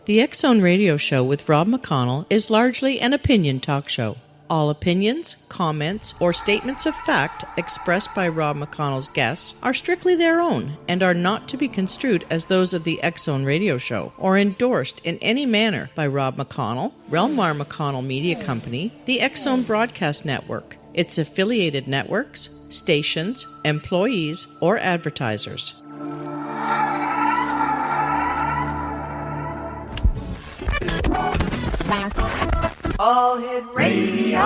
The X-Zone Radio Show with Rob McConnell is largely an opinion talk show. All opinions, comments, or statements of fact expressed by Rob McConnell's guests are strictly their own and are not to be construed as those of the X-Zone Radio Show or endorsed in any manner by Rob McConnell, Relmar McConnell Media Company, the X-Zone Broadcast Network, its affiliated networks, stations, employees, or advertisers. All Hit Radio.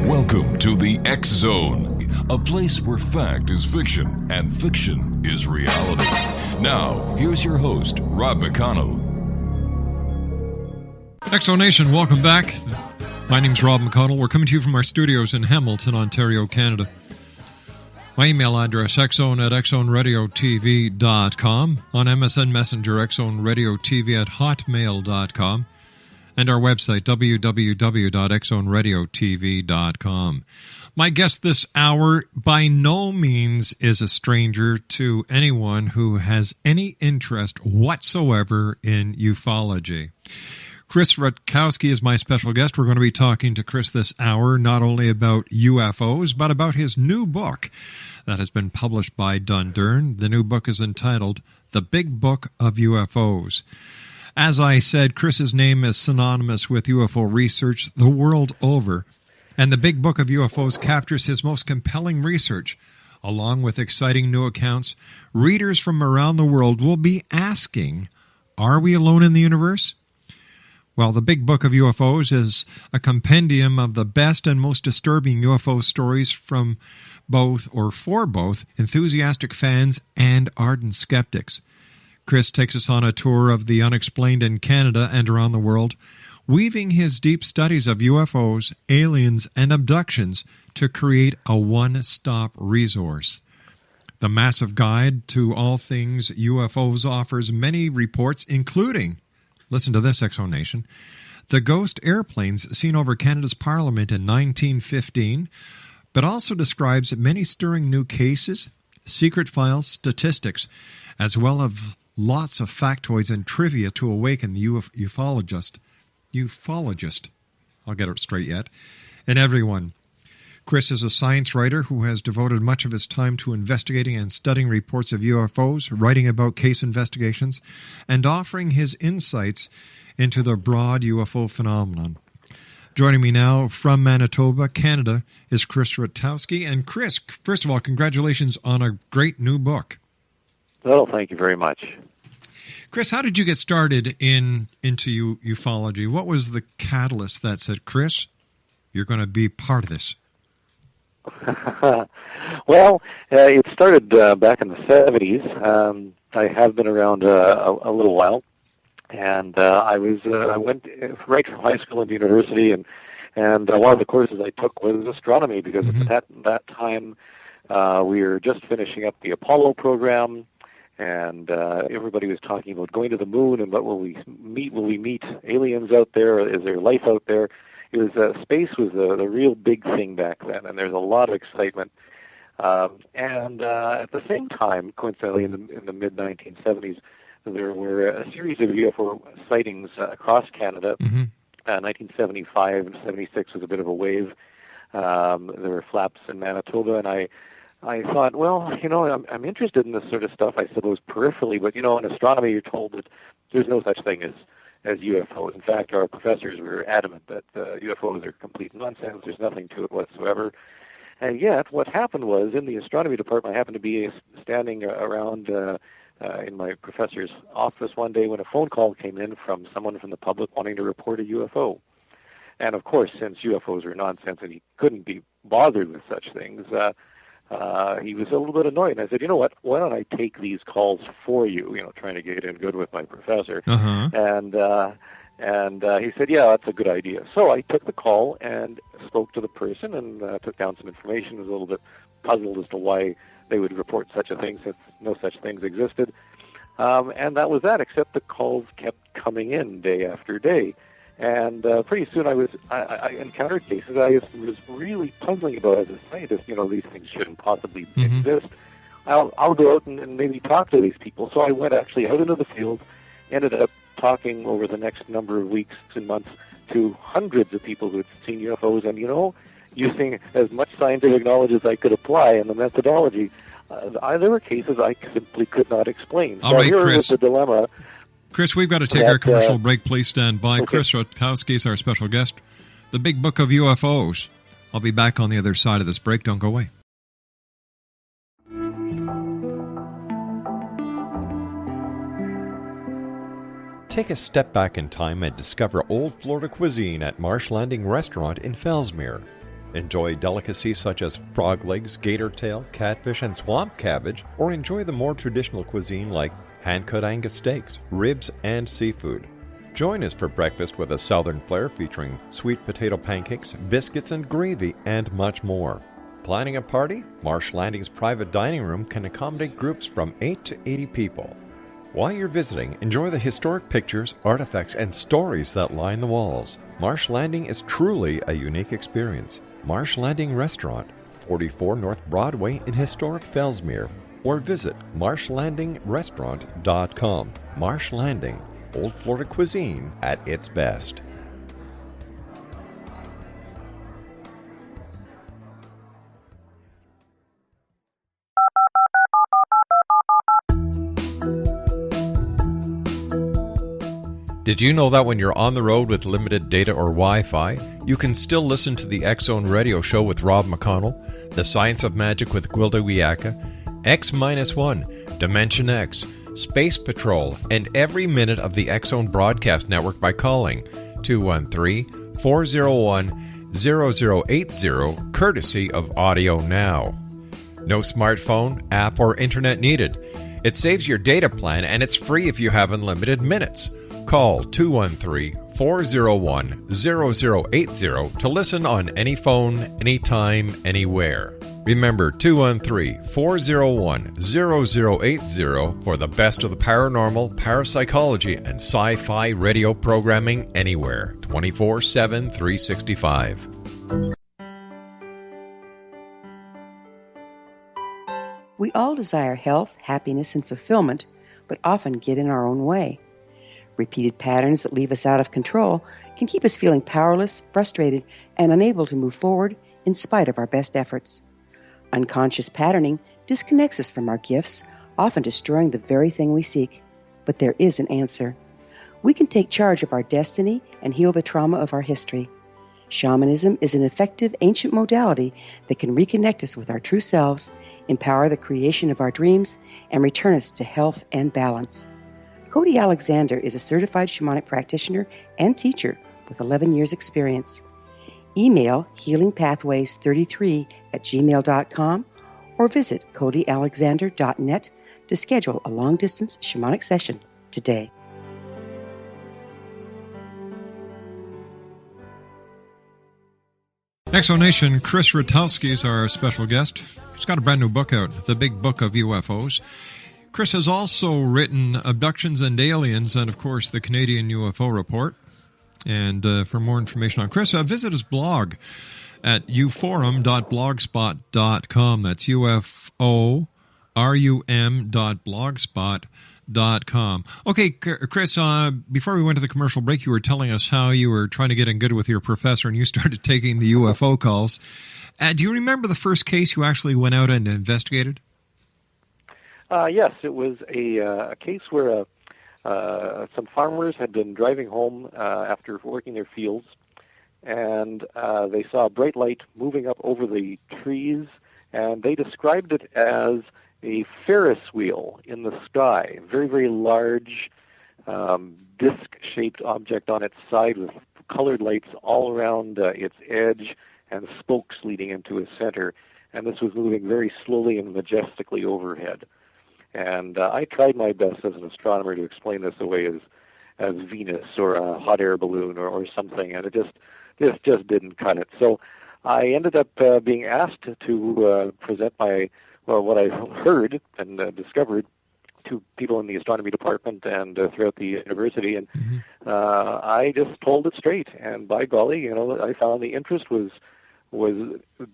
Welcome to the X Zone, a place where fact is fiction and fiction is reality. Now, here's your host, Rob McConnell. X Zone Nation, welcome back. My name's Rob McConnell. We're coming to you from our studios in Hamilton, Ontario, Canada. My email address, xzone@xzoneradiotv.com, on MSN Messenger, xzoneradiotv@hotmail.com, and our website, www.xzoneradiotv.com. My guest this hour by no means is a stranger to anyone who has any interest whatsoever in ufology. Chris Rutkowski is my special guest. We're going to be talking to Chris this hour, not only about UFOs, but about his new book that has been published by Dundurn. The new book is entitled The Big Book of UFOs. As I said, Chris's name is synonymous with UFO research the world over, and the Big Book of UFOs captures his most compelling research. Along with exciting new accounts, readers from around the world will be asking, are we alone in the universe? Well, the Big Book of UFOs is a compendium of the best and most disturbing UFO stories from both, or for both, enthusiastic fans and ardent skeptics. Chris takes us on a tour of the unexplained in Canada and around the world, weaving his deep studies of UFOs, aliens, and abductions to create a one-stop resource. The massive guide to all things UFOs offers many reports, including, listen to this, X-Zone Nation, the ghost airplanes seen over Canada's Parliament in 1915, but also describes many stirring new cases, secret files, statistics, as well as lots of factoids and trivia to awaken the ufologist, I'll get it straight yet, and everyone. Chris is a science writer who has devoted much of his time to investigating and studying reports of UFOs, writing about case investigations, and offering his insights into the broad UFO phenomenon. Joining me now from Manitoba, Canada, is Chris Rutkowski. And Chris, first of all, congratulations on a great new book. Well, thank you very much. Chris, how did you get started into ufology? What was the catalyst that said, Chris, you're going to be part of this? Well, it started back in the 70s. I have been around a little while, and I went right from high school into university, and one of the courses I took was astronomy, because at that time we were just finishing up the Apollo program, and everybody was talking about going to the moon and what will we meet? Will we meet aliens out there? Is there life out there? It was space was the real big thing back then, and there's a lot of excitement. And at the same time, coincidentally, in the mid-1970s, there were a series of UFO sightings across Canada. 1975 and 76 was a bit of a wave. There were flaps in Manitoba, and I thought, well, I'm interested in this sort of stuff, I suppose, peripherally, but, in astronomy you're told that there's no such thing as UFOs. In fact, our professors were adamant that UFOs are complete nonsense. There's nothing to it whatsoever. And yet, what happened was, in the astronomy department, I happened to be standing around in my professor's office one day when a phone call came in from someone from the public wanting to report a UFO. And of course, since UFOs are nonsense and he couldn't be bothered with such things, he was a little bit annoyed. And I said, you know what, why don't I take these calls for you, trying to get in good with my professor. And he said, yeah, that's a good idea. So I took the call and spoke to the person and took down some information. I was a little bit puzzled as to why they would report such a thing since no such things existed. And that was that, except the calls kept coming in day after day. And pretty soon I encountered cases I was really puzzling about as a scientist. These things shouldn't possibly exist. I'll go out and maybe talk to these people. So I went actually out into the field, ended up talking over the next number of weeks and months to hundreds of people who had seen UFOs, and using as much scientific knowledge as I could apply and the methodology, there were cases I simply could not explain. All right, here Chris. was the dilemma. Chris, we've got to take our commercial break. Please stand by. Okay. Chris Rutkowski is our special guest. The Big Book of UFOs. I'll be back on the other side of this break. Don't go away. Take a step back in time and discover old Florida cuisine at Marsh Landing Restaurant in Fellsmere. Enjoy delicacies such as frog legs, gator tail, catfish, and swamp cabbage, or enjoy the more traditional cuisine like hand-cut Angus steaks, ribs, and seafood. Join us for breakfast with a southern flair featuring sweet potato pancakes, biscuits, and gravy, and much more. Planning a party? Marsh Landing's private dining room can accommodate groups from 8 to 80 people. While you're visiting, enjoy the historic pictures, artifacts, and stories that line the walls. Marsh Landing is truly a unique experience. Marsh Landing Restaurant, 44 North Broadway in historic Fellsmere, or visit marshlandingrestaurant.com. Marsh Landing, old Florida cuisine at its best. Did you know that when you're on the road with limited data or Wi-Fi, you can still listen to the X-Zone Radio Show with Rob McConnell, The Science of Magic with Gwilda Wiyaka, X-1, Dimension X, Space Patrol, and every minute of the X-Zone broadcast network by calling 213-401-0080, courtesy of Audio Now. No smartphone, app, or internet needed. It saves your data plan, and it's free if you have unlimited minutes. Call 213-401-0080 to listen on any phone, anytime, anywhere. Remember 213-401-0080 for the best of the paranormal, parapsychology, and sci-fi radio programming anywhere, 24/7, 365. We all desire health, happiness, and fulfillment, but often get in our own way. Repeated patterns that leave us out of control can keep us feeling powerless, frustrated, and unable to move forward in spite of our best efforts. Unconscious patterning disconnects us from our gifts, often destroying the very thing we seek. But there is an answer. We can take charge of our destiny and heal the trauma of our history. Shamanism is an effective ancient modality that can reconnect us with our true selves, empower the creation of our dreams, and return us to health and balance. Cody Alexander is a certified shamanic practitioner and teacher with 11 years' experience. Email healingpathways33@gmail.com or visit codyalexander.net to schedule a long-distance shamanic session today. Exonation, Chris Rutkowski is our special guest. He's got a brand new book out, The Big Book of UFOs. Chris has also written Abductions and Aliens and, of course, the Canadian UFO Report. And for more information on Chris, visit his blog at uforum.blogspot.com. That's uforum.blogspot.com. Okay, Chris, before we went to the commercial break, you were telling us how you were trying to get in good with your professor and you started taking the UFO calls. Do you remember the first case you actually went out and investigated? Yes, it was a case where some farmers had been driving home after working their fields, and they saw a bright light moving up over the trees, and they described it as a Ferris wheel in the sky, a very, very large disc-shaped object on its side with colored lights all around its edge and spokes leading into its center, and this was moving very slowly and majestically overhead. And I tried my best as an astronomer to explain this away as Venus or a hot air balloon or something, and it just didn't cut it. So I ended up being asked to present what I heard and discovered to people in the astronomy department and throughout the university, and I just told it straight. And by golly, I found the interest was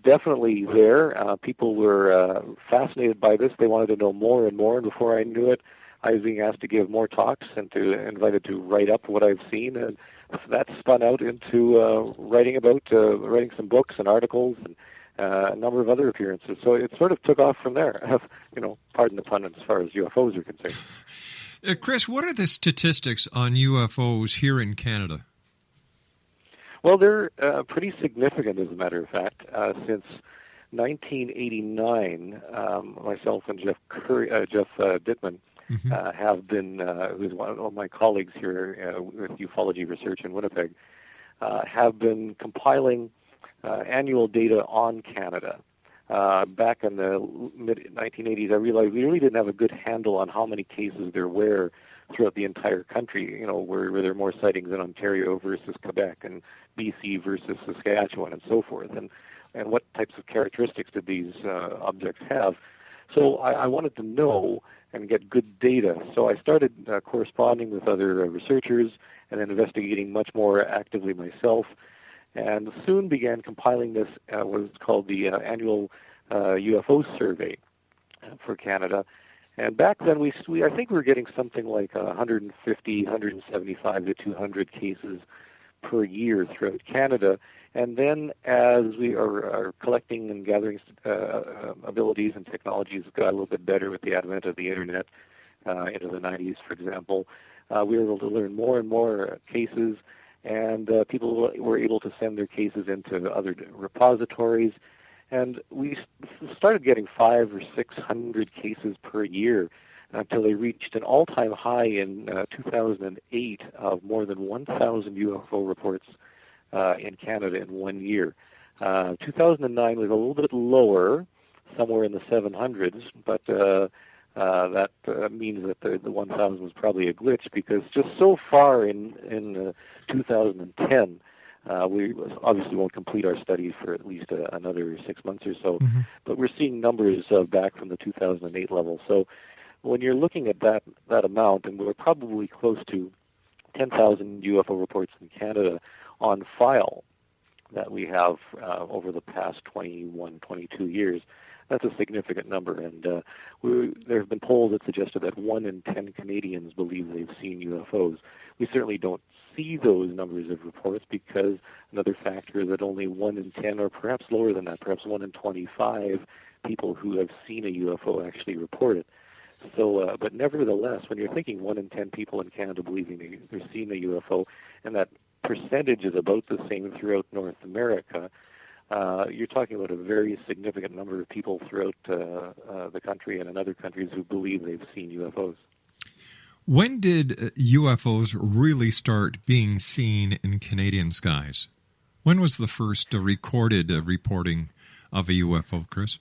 definitely there. People were fascinated by this. They wanted to know more and more. And before I knew it, I was being asked to give more talks and invited to write up what I've seen. And that spun out into writing some books and articles and a number of other appearances. So it sort of took off from there. Pardon the pun, as far as UFOs are concerned. Chris, what are the statistics on UFOs here in Canada? Well, they're pretty significant, as a matter of fact. Since 1989, myself and Jeff Dittman have been, who's one of my colleagues here with ufology research in Winnipeg, have been compiling annual data on Canada. Back in the mid-1980s, I realized we really didn't have a good handle on how many cases there were throughout the entire country, where there are more sightings in Ontario versus Quebec and BC versus Saskatchewan and so forth, and what types of characteristics did these objects have. So I wanted to know and get good data. So I started corresponding with other researchers and then investigating much more actively myself, and soon began compiling this, what is called the annual UFO survey for Canada. And back then, I think we were getting something like 150, 175 to 200 cases per year throughout Canada. And then as we are collecting and gathering abilities and technologies got a little bit better with the advent of the Internet into the 90s, for example, we were able to learn more and more cases, and people were able to send their cases into other repositories. And we started getting 500 or 600 cases per year until they reached an all-time high in 2008 of more than 1,000 UFO reports in Canada in 1 year. 2009 was a little bit lower, somewhere in the 700s, but that means that the 1,000 was probably a glitch, because just so far in 2010, we obviously won't complete our study for at least another 6 months or so, but we're seeing numbers back from the 2008 level. So when you're looking at that amount, and we're probably close to 10,000 UFO reports in Canada on file that we have over the past 21, 22 years, that's a significant number. And there have been polls that suggested that 1 in 10 Canadians believe they've seen UFOs. We certainly don't see those numbers of reports, because another factor is that only 1 in 10, or perhaps lower than that, perhaps 1 in 25 people who have seen a UFO actually report it. So, but nevertheless, when you're thinking 1 in 10 people in Canada believing they've seen a UFO, and that percentage is about the same throughout North America, you're talking about a very significant number of people throughout the country and in other countries who believe they've seen UFOs. When did UFOs really start being seen in Canadian skies? When was the first recorded reporting of a UFO, Chris?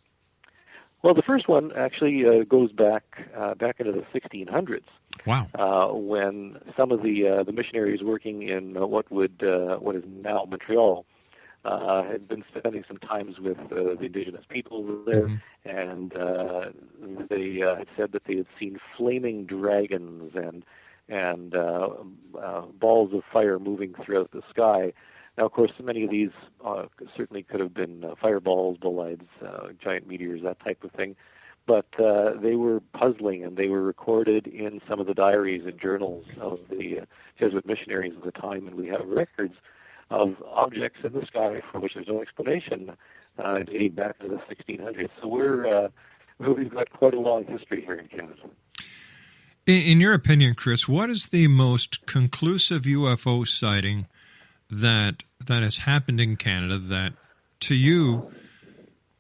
Well, the first one actually goes back into the 1600s. Wow! When some of the missionaries working in what is now Montreal had been spending some times with the indigenous people there, and they had said that they had seen flaming dragons and balls of fire moving throughout the sky. Now, of course, many of these certainly could have been fireballs, bolides, giant meteors, that type of thing. But they were puzzling, and they were recorded in some of the diaries and journals of the Jesuit missionaries of the time. And we have records of objects in the sky for which there's no explanation dating back to the 1600s. So we've got quite a long history here in Canada. In your opinion, Chris, what is the most conclusive UFO sighting that has happened in Canada that, to you,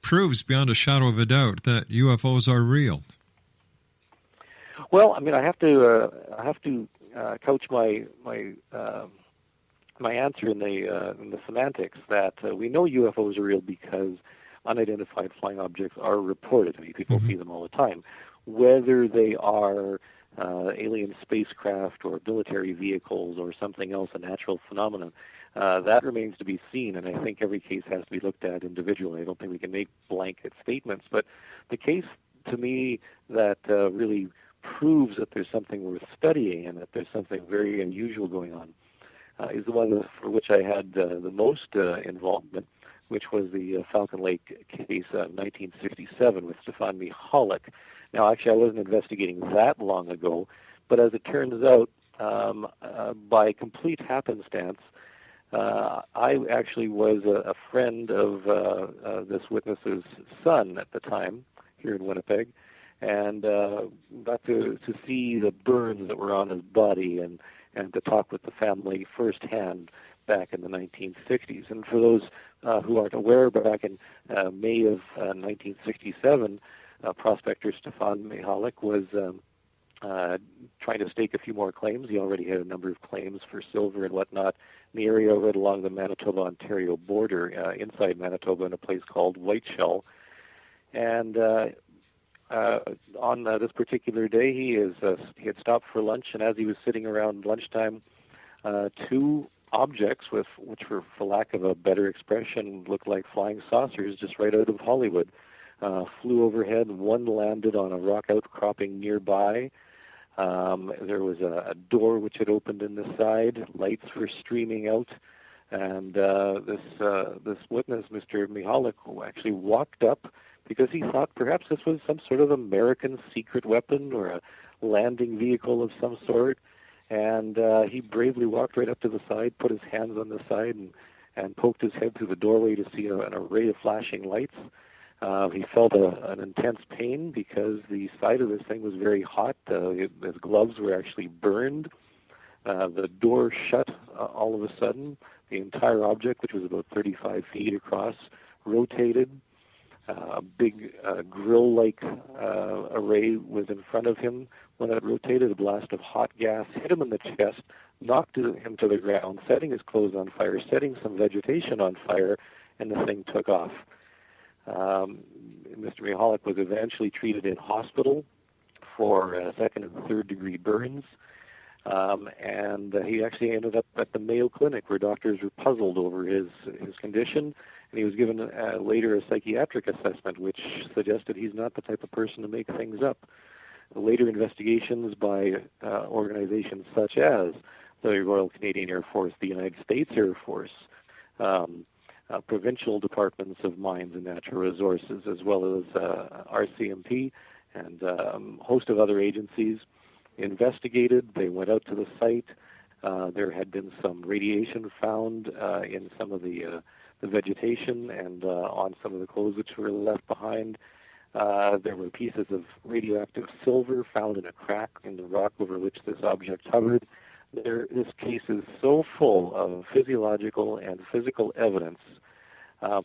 proves beyond a shadow of a doubt that UFOs are real? Well, I mean, I have to couch my answer in the semantics that we know UFOs are real because unidentified flying objects are reported. I mean, people see them all the time. Whether they are alien spacecraft or military vehicles or something else, a natural phenomenon, that remains to be seen, and I think every case has to be looked at individually. I don't think we can make blanket statements, but the case to me that really proves that there's something worth studying and that there's something very unusual going on, is the one for which I had the most involvement, which was the Falcon Lake case of 1967 with Stefan Michalek. Now, actually, I wasn't investigating that long ago, but as it turns out, by complete happenstance, I actually was a friend of this witness's son at the time here in Winnipeg, and got to see the burns that were on his body and to talk with the family firsthand back in the 1960s. And for those who aren't aware, back in May of 1967, prospector Stefan Michalek was trying to stake a few more claims. He already had a number of claims for silver and whatnot in the area right along the Manitoba-Ontario border, inside Manitoba in a place called Whiteshell. And on this particular day, he had stopped for lunch, and as he was sitting around lunchtime, two objects, which were, for lack of a better expression, looked like flying saucers just right out of Hollywood, flew overhead. One landed on a rock outcropping nearby. There was a door which had opened in the side. Lights were streaming out, and this witness, Mr. Michalek, actually walked up because he thought perhaps this was some sort of American secret weapon or a landing vehicle of some sort. And he bravely walked right up to the side, put his hands on the side, and poked his head through the doorway to see an array of flashing lights. He felt an intense pain because the side of this thing was very hot. His gloves were actually burned. The door shut all of a sudden. The entire object, which was about 35 feet across, rotated. A big grill-like array was in front of him. When it rotated, a blast of hot gas hit him in the chest, knocked him to the ground, setting his clothes on fire, setting some vegetation on fire, and the thing took off. Mr. Michalek was eventually treated in hospital for second and third degree burns, and he actually ended up at the Mayo Clinic, where doctors were puzzled over his condition, and he was given later a psychiatric assessment, which suggested he's not the type of person to make things up. Later investigations by organizations such as the Royal Canadian Air Force, the United States Air Force, provincial departments of mines and natural resources, as well as RCMP and a host of other agencies investigated. They went out to the site. There had been some radiation found in some of the vegetation and on some of the clothes which were left behind. There were pieces of radioactive silver found in a crack in the rock over which this object hovered. This case is so full of physiological and physical evidence,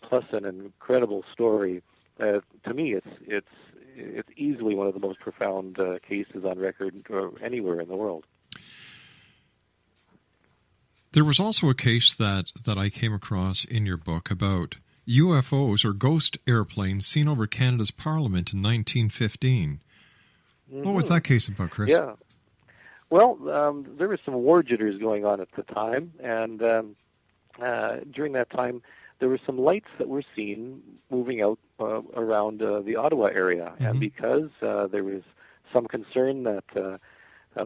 plus an incredible story. To me, it's easily one of the most profound cases on record anywhere in the world. There was also a case that I came across in your book about UFOs, or ghost airplanes, seen over Canada's Parliament in 1915. Mm-hmm. What was that case about, Chris? Yeah. Well, there was some war jitters going on at the time, and during that time, there were some lights that were seen moving out around the Ottawa area. Mm-hmm. And because there was some concern that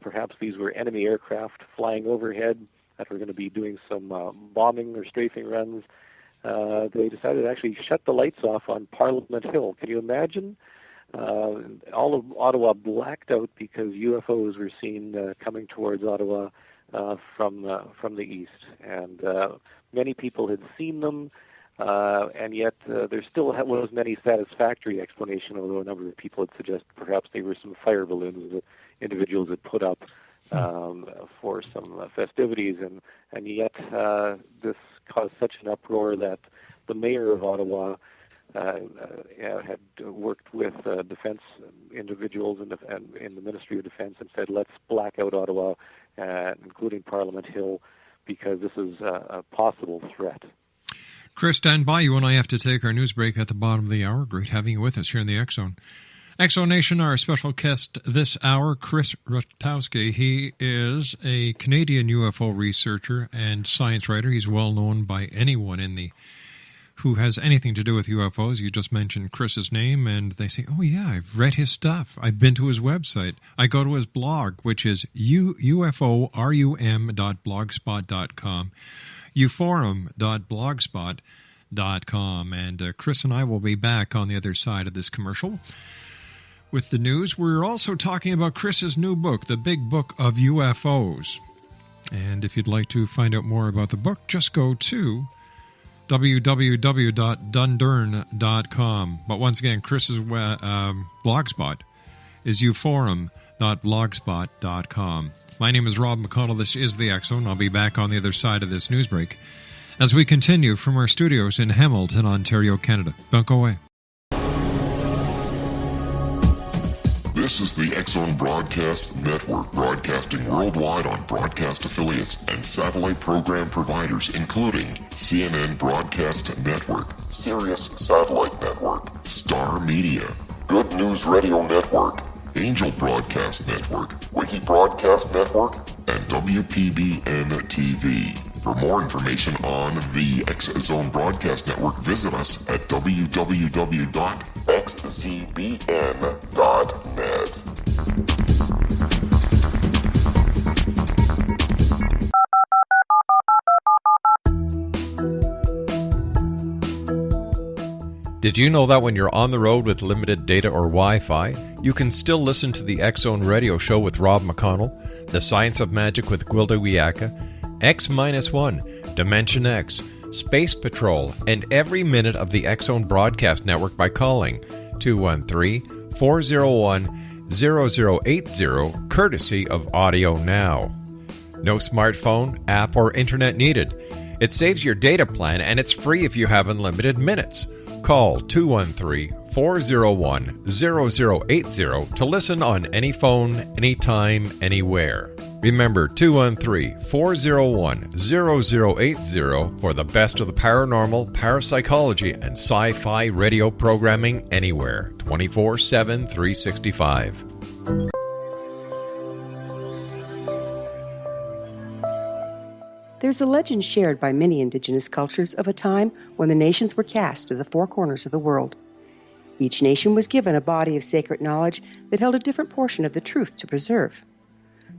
perhaps these were enemy aircraft flying overhead that were going to be doing some bombing or strafing runs, they decided to actually shut the lights off on Parliament Hill. Can you imagine? All of Ottawa blacked out because UFOs were seen coming towards Ottawa from the east, and many people had seen them, and yet there still wasn't any satisfactory explanation. Although a number of people had suggested perhaps they were some fire balloons that individuals had put up for some festivities, and yet this caused such an uproar that the mayor of Ottawa had worked with defense individuals in the Ministry of Defense and said, let's black out Ottawa, including Parliament Hill, because this is a possible threat. Chris, stand by. You and I have to take our news break at the bottom of the hour. Great having you with us here in the X Zone. X Zone Nation, our special guest this hour, Chris Rutkowski. He is a Canadian UFO researcher and science writer. He's well known by anyone who has anything to do with UFOs, you just mentioned Chris's name, and they say, oh, yeah, I've read his stuff. I've been to his website. I go to his blog, which is uforum.blogspot.com, uforum.blogspot.com. And Chris and I will be back on the other side of this commercial with the news. We're also talking about Chris's new book, The Big Book of UFOs. And if you'd like to find out more about the book, just go to www.dundurn.com. But once again, Chris's blogspot is uforum.blogspot.com. My name is Rob McConnell. This is the X Zone. I'll be back on the other side of this news break as we continue from our studios in Hamilton, Ontario, Canada. Don't go away. This is the X Zone Broadcast Network, broadcasting worldwide on broadcast affiliates and satellite program providers, including CNN Broadcast Network, Sirius Satellite Network, Star Media, Good News Radio Network, Angel Broadcast Network, Wiki Broadcast Network, and WPBN TV. For more information on the X Zone Broadcast Network, visit us at www.xzbn.net. Did you know that when you're on the road with limited data or Wi-Fi, you can still listen to the X Zone Radio Show with Rob McConnell, The Science of Magic with Gwilda Wiyaka, X-1, Dimension X, Space Patrol, and every minute of the X Zone Broadcast Network by calling 213-401-0080, courtesy of Audio Now. No smartphone, app, or internet needed. It saves your data plan, and it's free if you have unlimited minutes. Call 213-401-0080 to listen on any phone, anytime, anywhere. Remember, 213-401-0080 for the best of the paranormal, parapsychology, and sci-fi radio programming anywhere, 24/7, 365. There's a legend shared by many indigenous cultures of a time when the nations were cast to the four corners of the world. Each nation was given a body of sacred knowledge that held a different portion of the truth to preserve.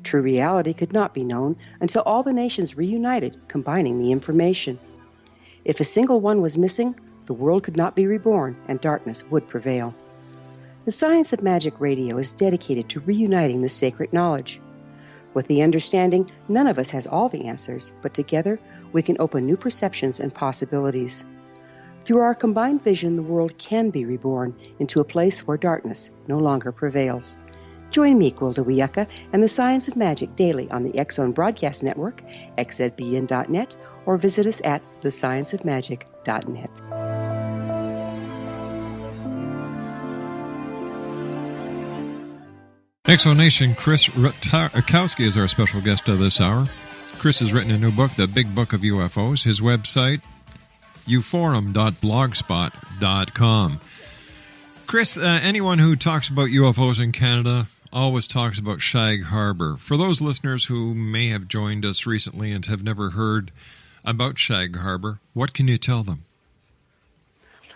True reality could not be known until all the nations reunited, combining the information. If a single one was missing, the world could not be reborn and darkness would prevail. The Science of Magic Radio is dedicated to reuniting the sacred knowledge. With the understanding, none of us has all the answers, but together we can open new perceptions and possibilities. Through our combined vision, the world can be reborn into a place where darkness no longer prevails. Join me, Gwilda Wiyaka, and the Science of Magic daily on the X Zone Broadcast Network, xzbn.net, or visit us at thescienceofmagic.net. Exonation Chris Rutkowski is our special guest of this hour. Chris has written a new book, The Big Book of UFOs. His website, uforum.blogspot.com. Chris, anyone who talks about UFOs in Canada always talks about Shag Harbor. For those listeners who may have joined us recently and have never heard about Shag Harbor, what can you tell them?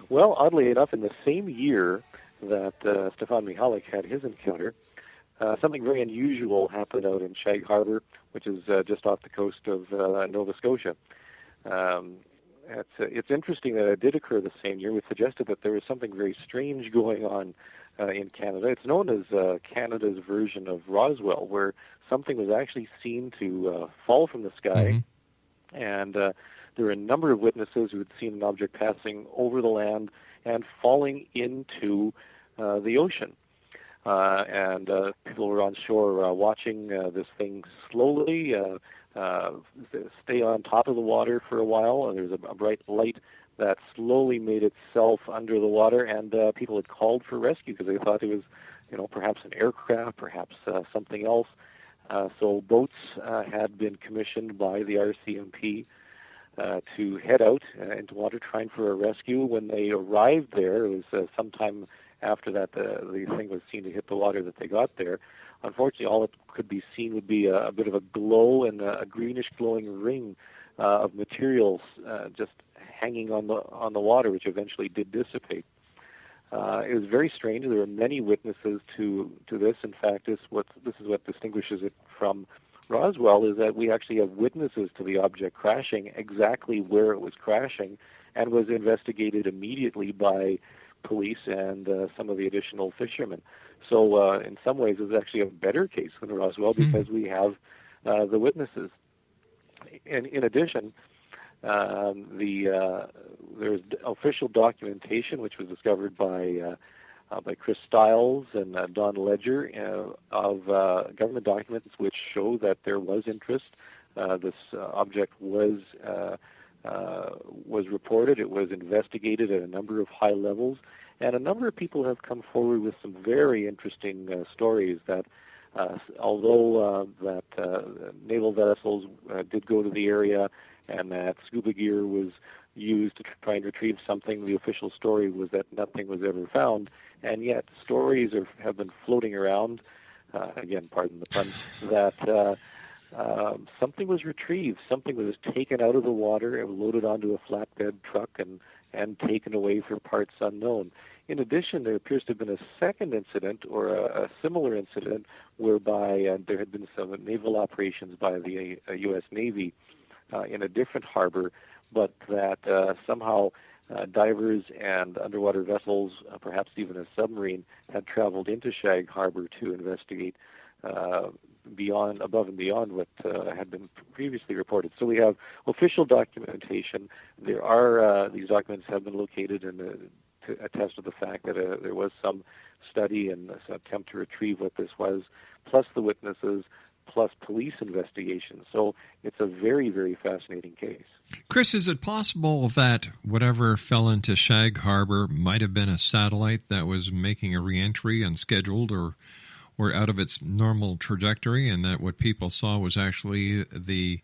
Well, oddly enough, in the same year that Stefan Mihalik had his encounter, something very unusual happened out in Shag Harbor, which is just off the coast of Nova Scotia. It's interesting that it did occur the same year, which suggested that there was something very strange going on in Canada. It's known as Canada's version of Roswell, where something was actually seen to fall from the sky, and there were a number of witnesses who had seen an object passing over the land and falling into the ocean. And people were on shore watching this thing slowly stay on top of the water for a while, and there was a bright light that slowly made itself under the water, and people had called for rescue because they thought it was, perhaps an aircraft, perhaps something else. So boats had been commissioned by the RCMP to head out into water trying for a rescue. When they arrived there, it was sometime after that the thing was seen to hit the water that they got there. Unfortunately, all that could be seen would be a bit of a glow and a greenish glowing ring of materials just hanging on the water, which eventually did dissipate. It was very strange. There were many witnesses to this. In fact, this is what distinguishes it from Roswell, is that we actually have witnesses to the object crashing exactly where it was crashing, and was investigated immediately by police and some of the additional fishermen. So in some ways, it's actually a better case than Roswell because we have the witnesses. And in addition, there's official documentation which was discovered by Chris Stiles and Don Ledger of government documents which show that there was interest. This object was reported. It was investigated at a number of high levels, and a number of people have come forward with some very interesting stories that although naval vessels did go to the area and that scuba gear was used to try and retrieve something, the official story was that nothing was ever found, and yet stories have been floating around, again, pardon the pun, that something was retrieved, something was taken out of the water and loaded onto a flatbed truck and taken away for parts unknown. In addition, there appears to have been a second incident or a similar incident whereby there had been some naval operations by the U.S. Navy in a different harbor, but that somehow divers and underwater vessels, perhaps even a submarine, had traveled into Shag Harbor to investigate above and beyond what had been previously reported. So we have official documentation. There are these documents have been located and to attest to the fact that there was some study and some attempt to retrieve what this was, plus the witnesses, plus police investigation. So it's a very, very fascinating case. Chris, is it possible that whatever fell into Shag Harbor might have been a satellite that was making a reentry unscheduled or out of its normal trajectory, and that what people saw was actually the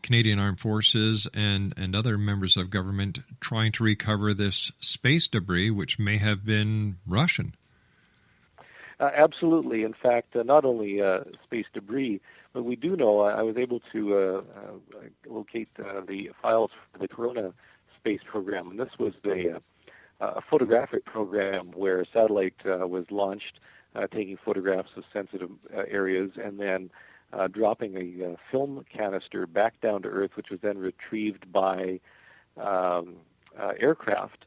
Canadian Armed Forces and other members of government trying to recover this space debris, which may have been Russian? Absolutely. In fact, not only space debris, but we do know, I was able to locate the files for the Corona space program, and this was a photographic program where a satellite was launched, taking photographs of sensitive areas, and then dropping a film canister back down to Earth, which was then retrieved by aircraft.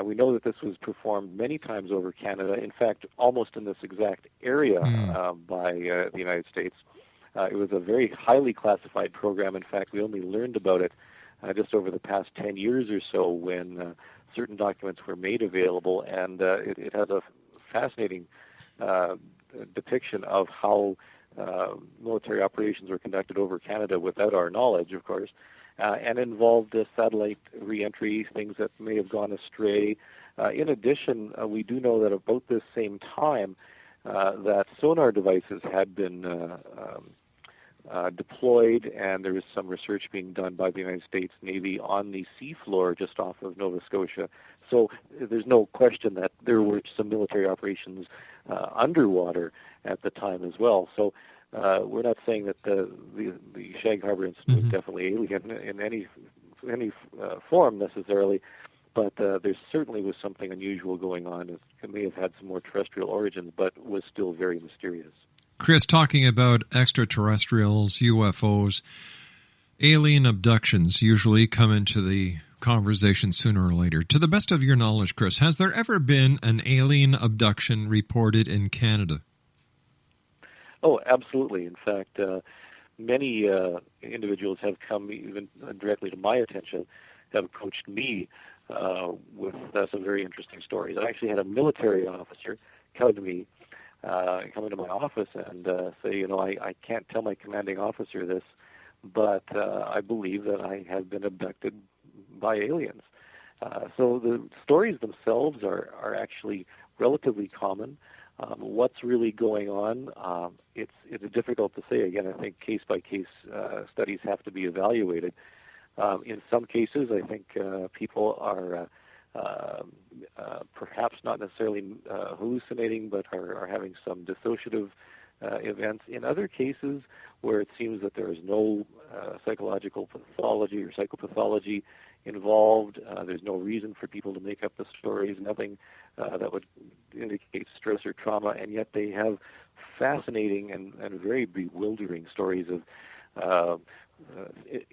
We know that this was performed many times over Canada, in fact, almost in this exact area by the United States. It was a very highly classified program. In fact, we only learned about it just over the past 10 years or so when certain documents were made available, and it has a fascinating depiction of how military operations were conducted over Canada without our knowledge, of course, and involved satellite reentry, things that may have gone astray. In addition, we do know that about this same time that sonar devices had been deployed, and there was some research being done by the United States Navy on the seafloor just off of Nova Scotia. So there's no question that there were some military operations underwater at the time as well. So we're not saying that the Shag Harbor incident was definitely alien in any form necessarily, but there certainly was something unusual going on. It may have had some more terrestrial origins, but was still very mysterious. Chris, talking about extraterrestrials, UFOs, alien abductions usually come into the conversation sooner or later. To the best of your knowledge, Chris, has there ever been an alien abduction reported in Canada? Oh, absolutely. In fact, many individuals have come even directly to my attention, have approached me with some very interesting stories. I actually had a military officer come to me, come into my office and say, I can't tell my commanding officer this, but I believe that I have been abducted by aliens. So the stories themselves are actually relatively common. What's really going on, it's difficult to say. Again, I think case-by-case studies have to be evaluated. In some cases, I think people are perhaps not necessarily hallucinating, but are having some dissociative events. In other cases, where it seems that there is no psychological pathology or psychopathology, involved. There's no reason for people to make up the stories, nothing that would indicate stress or trauma, and yet they have fascinating and very bewildering stories of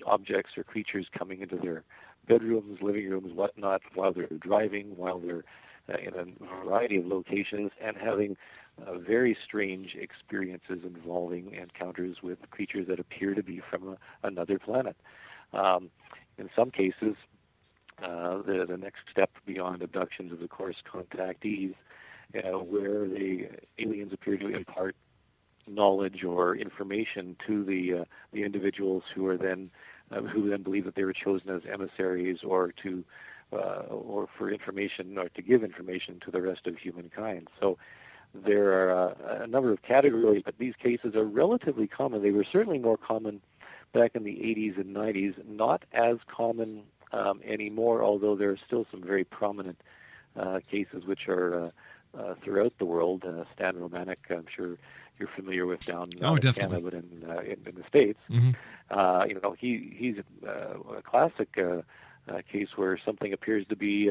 objects or creatures coming into their bedrooms, living rooms, whatnot, while they're driving, while they're in a variety of locations, and having very strange experiences involving encounters with creatures that appear to be from another planet. In some cases, the next step beyond abductions is, of course, contactees, where the aliens appear to impart knowledge or information to the individuals who then believe that they were chosen as emissaries or for information or to give information to the rest of humankind. So there are a number of categories, but these cases are relatively common. They were certainly more common back in the 80s and 90s, not as common anymore, although there are still some very prominent cases which are throughout the world. Stan Romanek, I'm sure you're familiar with down in Canada, but in the States. Mm-hmm. He's a classic case where something appears to be,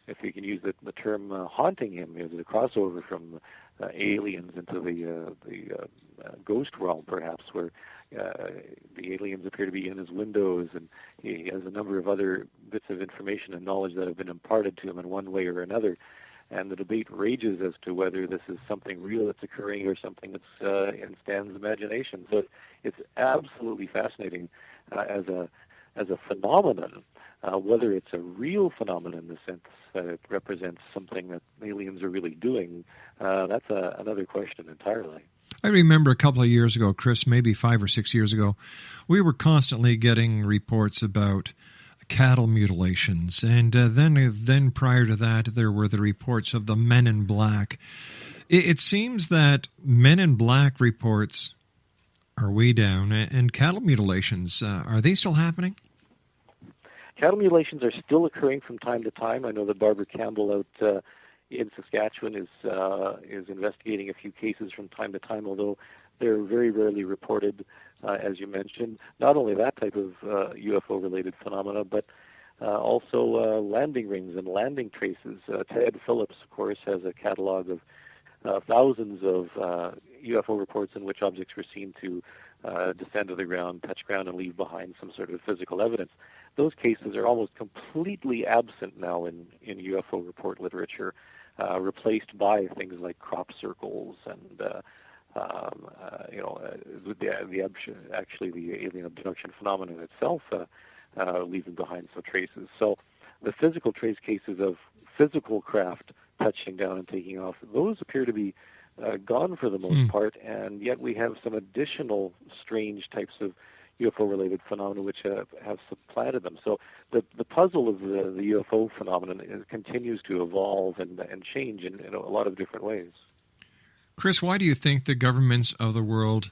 if you can use the term, haunting him. There's a crossover from aliens into the ghost realm, perhaps, where the aliens appear to be in his windows, and he has a number of other bits of information and knowledge that have been imparted to him in one way or another. And the debate rages as to whether this is something real that's occurring or something that's in Stan's imagination. So it's absolutely fascinating as a phenomenon. Whether it's a real phenomenon in the sense that it represents something that aliens are really doing, that's another question entirely. I remember a couple of years ago, Chris, maybe 5 or 6 years ago, we were constantly getting reports about cattle mutilations, and then prior to that, there were the reports of the Men in Black. It seems that Men in Black reports are way down, and cattle mutilations, are they still happening? Cattle mutilations are still occurring from time to time. I know that Barbara Campbell out in Saskatchewan is investigating a few cases from time to time, although they're very rarely reported, as you mentioned. Not only that type of UFO-related phenomena, but also landing rings and landing traces. Ted Phillips, of course, has a catalog of thousands of UFO reports in which objects were seen to descend to the ground, touch ground, and leave behind some sort of physical evidence. Those cases are almost completely absent now in UFO report literature, replaced by things like crop circles and the alien abduction phenomenon itself leaving behind some traces. So the physical trace cases of physical craft touching down and taking off, those appear to be gone for the most part, and yet we have some additional strange types of UFO-related phenomena which have supplanted them. So the puzzle of the UFO phenomenon continues to evolve and change in a lot of different ways. Chris, why do you think the governments of the world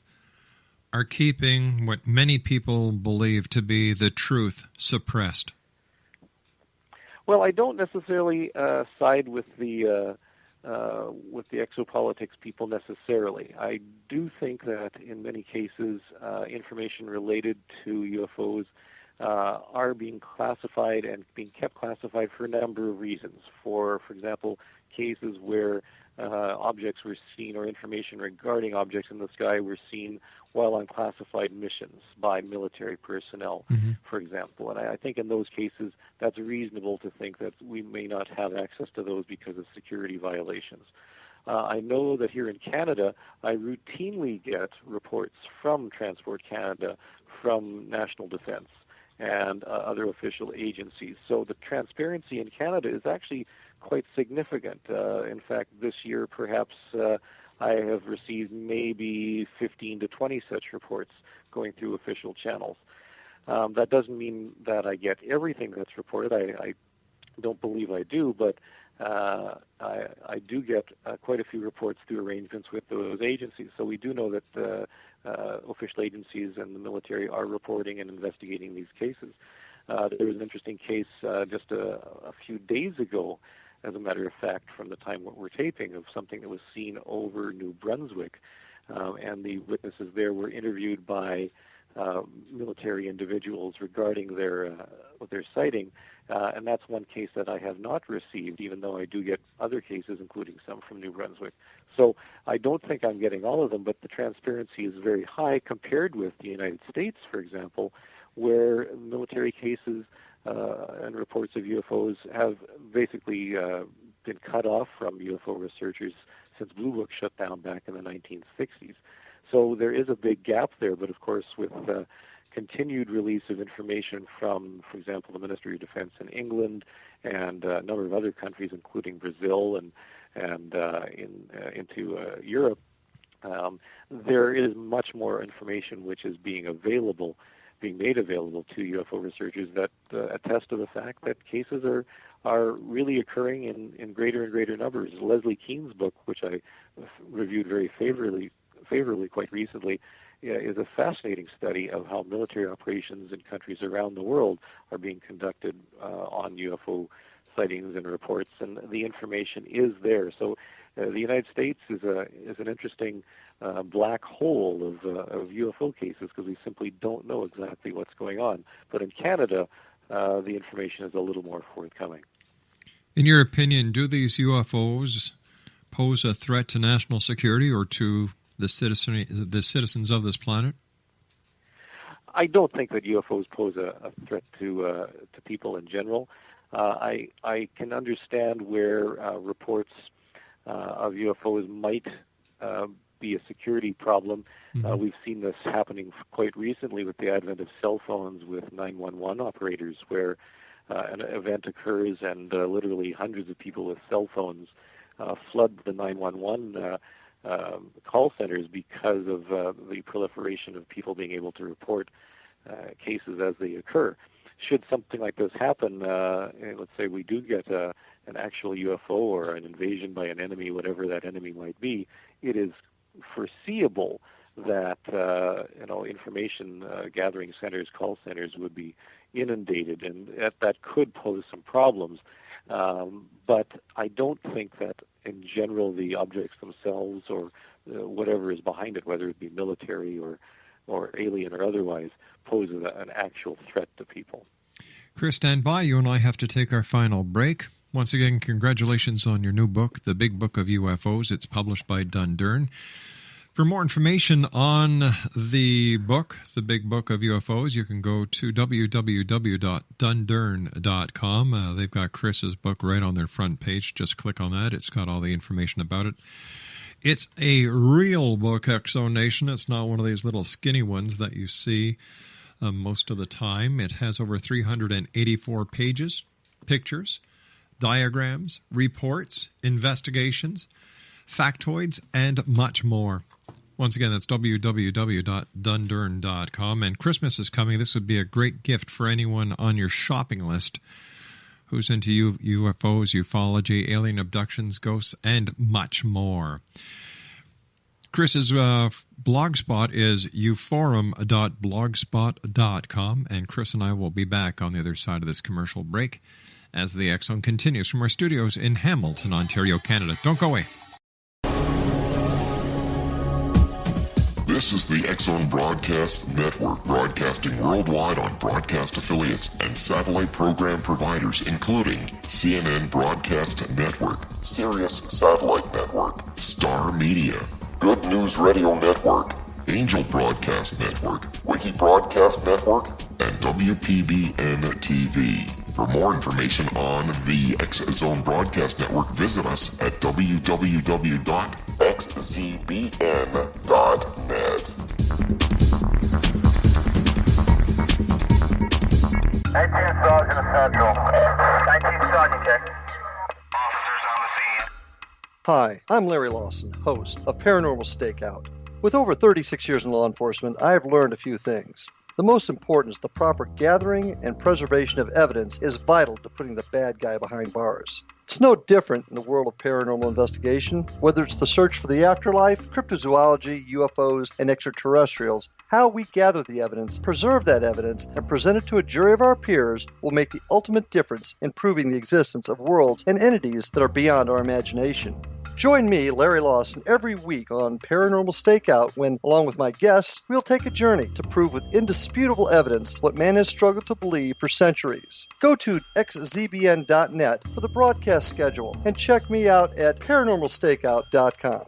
are keeping what many people believe to be the truth suppressed? Well, I don't necessarily side with the exopolitics people necessarily. I do think that in many cases, information related to UFOs are being classified and being kept classified for a number of reasons. For example, cases where objects were seen or information regarding objects in the sky were seen while on classified missions by military personnel, for example. And I think in those cases, that's reasonable to think that we may not have access to those because of security violations. I know that here in Canada, I routinely get reports from Transport Canada, from National Defence, and other official agencies. So the transparency in Canada is actually quite significant. In fact, this year, perhaps I have received maybe 15 to 20 such reports going through official channels. That doesn't mean that I get everything that's reported. I don't believe I do, but I do get quite a few reports through arrangements with those agencies. So we do know that official agencies and the military are reporting and investigating these cases. There was an interesting case just a few days ago, as a matter of fact, from the time we're taping, of something that was seen over New Brunswick. And the witnesses there were interviewed by military individuals regarding their sighting, and that's one case that I have not received, even though I do get other cases, including some from New Brunswick. So I don't think I'm getting all of them, but the transparency is very high compared with the United States, for example, where military cases and reports of UFOs have basically been cut off from UFO researchers since Blue Book shut down back in the 1960s. So there is a big gap there, but of course with continued release of information from, for example, the Ministry of Defense in England and a number of other countries, including Brazil and into Europe, there is much more information which is being made available to UFO researchers that attest to the fact that cases are really occurring in greater and greater numbers. Leslie Kean's book, which I reviewed very favorably quite recently, is a fascinating study of how military operations in countries around the world are being conducted on UFO sightings and reports, and the information is there. So the United States is an interesting black hole of UFO cases because we simply don't know exactly what's going on. But in Canada, the information is a little more forthcoming. In your opinion, do these UFOs pose a threat to national security or to the citizens of this planet? I don't think that UFOs pose a threat to people in general. I can understand where reports of UFOs might be a security problem. Mm-hmm. We've seen this happening quite recently with the advent of cell phones with 911 operators, where an event occurs and literally hundreds of people with cell phones flood the 911 call centers because of the proliferation of people being able to report cases as they occur. Should something like this happen, let's say we do get an actual UFO or an invasion by an enemy, whatever that enemy might be, it is foreseeable that information gathering centers, call centers would be inundated, and that could pose some problems. But I don't think that in general the objects themselves or whatever is behind it, whether it be military or alien or otherwise, poses an actual threat to people. Chris, stand by. You and I have to take our final break. Once again, congratulations on your new book, The Big Book of UFOs. It's published by Dundurn. For more information on the book, The Big Book of UFOs, you can go to www.dundurn.com. They've got Chris's book right on their front page. Just click on that. It's got all the information about it. It's a real book, Exo Nation. It's not one of these little skinny ones that you see most of the time. It has over 384 pages, pictures, diagrams, reports, investigations, factoids, and much more. Once again, that's www.dundurn.com. And Christmas is coming. This would be a great gift for anyone on your shopping list who's into UFOs, ufology, alien abductions, ghosts, and much more. Chris's blogspot is uforum.blogspot.com, and Chris and I will be back on the other side of this commercial break as the X-Zone continues from our studios in Hamilton, Ontario, Canada. Don't go away. This is the X-Zone Broadcast Network, broadcasting worldwide on broadcast affiliates and satellite program providers, including CNN Broadcast Network, Sirius Satellite Network, Star Media, Good News Radio Network, Angel Broadcast Network, Wiki Broadcast Network, and WPBN TV. For more information on the X-Zone Broadcast Network, visit us at www.xzbn.net. 19 Sergeant Central. 19 Sergeant, check. Officers on the scene. Hi, I'm Larry Lawson, host of Paranormal Stakeout. With over 36 years in law enforcement, I have learned a few things. The most important is the proper gathering and preservation of evidence is vital to putting the bad guy behind bars. It's no different in the world of paranormal investigation. Whether it's the search for the afterlife, cryptozoology, UFOs, and extraterrestrials, how we gather the evidence, preserve that evidence, and present it to a jury of our peers will make the ultimate difference in proving the existence of worlds and entities that are beyond our imagination. Join me, Larry Lawson, every week on Paranormal Stakeout when, along with my guests, we'll take a journey to prove with indisputable evidence what man has struggled to believe for centuries. Go to xzbn.net for the broadcast schedule and check me out at paranormalstakeout.com.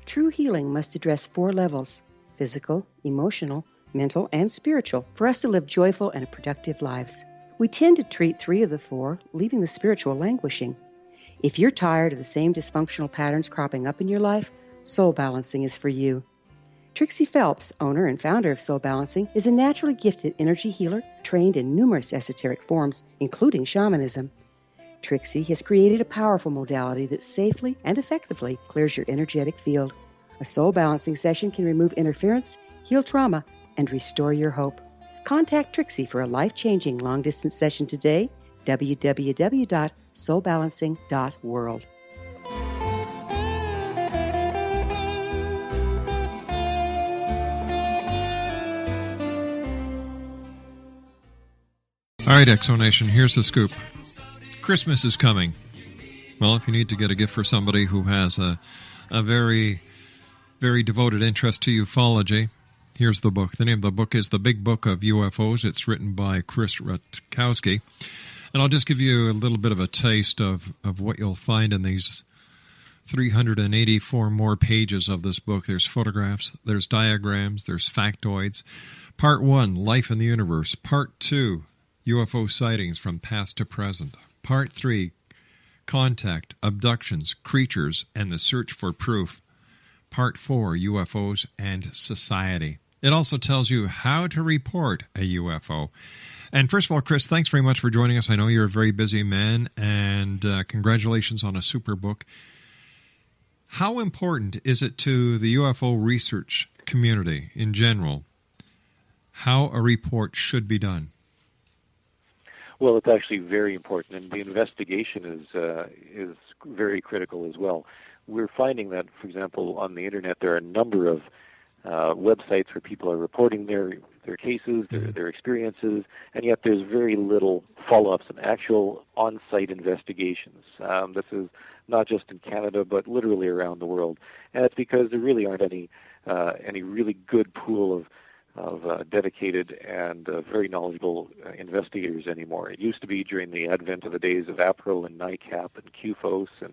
True healing must address 4 levels: physical, emotional, mental, and spiritual, for us to live joyful and productive lives. We tend to treat 3 of the 4, leaving the spiritual languishing. If you're tired of the same dysfunctional patterns cropping up in your life, Soul Balancing is for you. Trixie Phelps, owner and founder of Soul Balancing, is a naturally gifted energy healer trained in numerous esoteric forms, including shamanism. Trixie has created a powerful modality that safely and effectively clears your energetic field. A soul balancing session can remove interference, heal trauma, and restore your hope. Contact Trixie for a life-changing long-distance session today, www.soulbalancing.world. All right, Exonation, here's the scoop. Christmas is coming. Well, if you need to get a gift for somebody who has a very, very devoted interest to ufology, here's the book. The name of the book is The Big Book of UFOs. It's written by Chris Rutkowski. And I'll just give you a little bit of a taste of what you'll find in these 384 more pages of this book. There's photographs, there's diagrams, there's factoids. Part 1, Life in the Universe. Part 2, UFO sightings from past to present. Part 3, Contact, Abductions, Creatures, and the Search for Proof. Part 4, UFOs and Society. It also tells you how to report a UFO. And first of all, Chris, thanks very much for joining us. I know you're a very busy man, and congratulations on a super book. How important is it to the UFO research community in general how a report should be done? Well, it's actually very important, and the investigation is very critical as well. We're finding that, for example, on the internet, there are a number of websites where people are reporting their cases, their experiences, and yet there's very little follow-ups and actual on-site investigations. This is not just in Canada, but literally around the world, and it's because there really aren't any really good pool of dedicated and very knowledgeable investigators anymore. It used to be during the advent of the days of APRO and NICAP and QFOS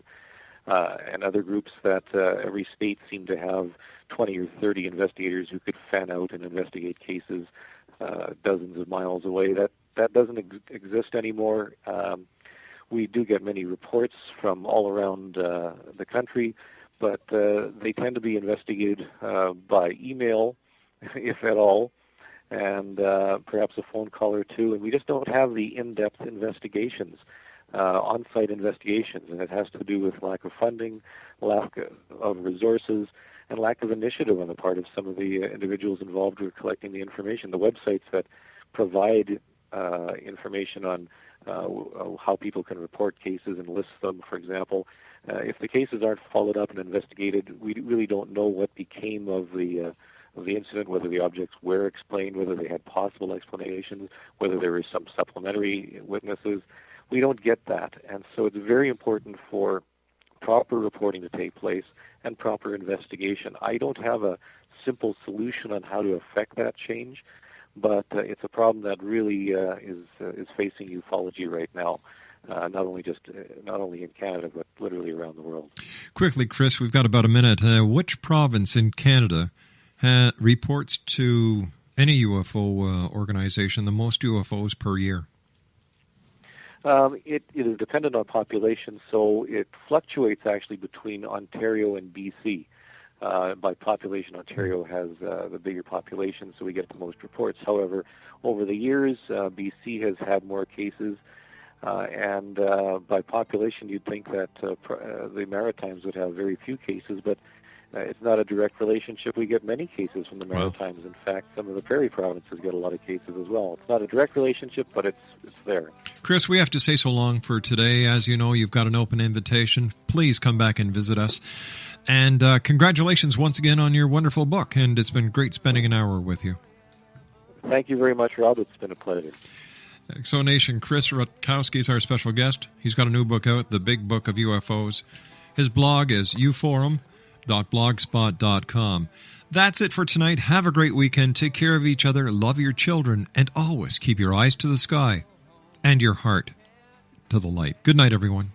and other groups that every state seemed to have 20 or 30 investigators who could fan out and investigate cases dozens of miles away. That doesn't exist anymore. We do get many reports from all around the country, but they tend to be investigated by email, if at all, and perhaps a phone call or two, and we just don't have the in-depth investigations, on-site investigations, and it has to do with lack of funding, lack of resources, and lack of initiative on the part of some of the individuals involved who are collecting the information. The websites that provide information on how people can report cases and list them, for example, if the cases aren't followed up and investigated, we really don't know what became of the incident, whether the objects were explained, whether they had possible explanations, whether there were some supplementary witnesses. We don't get that. And so it's very important for proper reporting to take place and proper investigation. I don't have a simple solution on how to affect that change, but it's a problem that really is facing ufology right now. Not only in Canada, but literally around the world. Quickly, Chris, we've got about a minute. Which province in Canada reports to any UFO organization the most UFOs per year? It is dependent on population, so it fluctuates actually between Ontario and BC. By population, Ontario has the bigger population, so we get the most reports. However, over the years, BC has had more cases, and by population, you'd think that the Maritimes would have very few cases, but It's not a direct relationship. We get many cases from the Maritimes. In fact, some of the prairie provinces get a lot of cases as well. It's not a direct relationship, but it's there. Chris, we have to say so long for today. As you know, you've got an open invitation. Please come back and visit us. And congratulations once again on your wonderful book. And it's been great spending an hour with you. Thank you very much, Rob. It's been a pleasure. Exonation Chris Rutkowski is our special guest. He's got a new book out, The Big Book of UFOs. His blog is uforum.blogspot.com. That's it for tonight. Have a great weekend. Take care of each other. Love your children. And always keep your eyes to the sky and your heart to the light. Good night, everyone.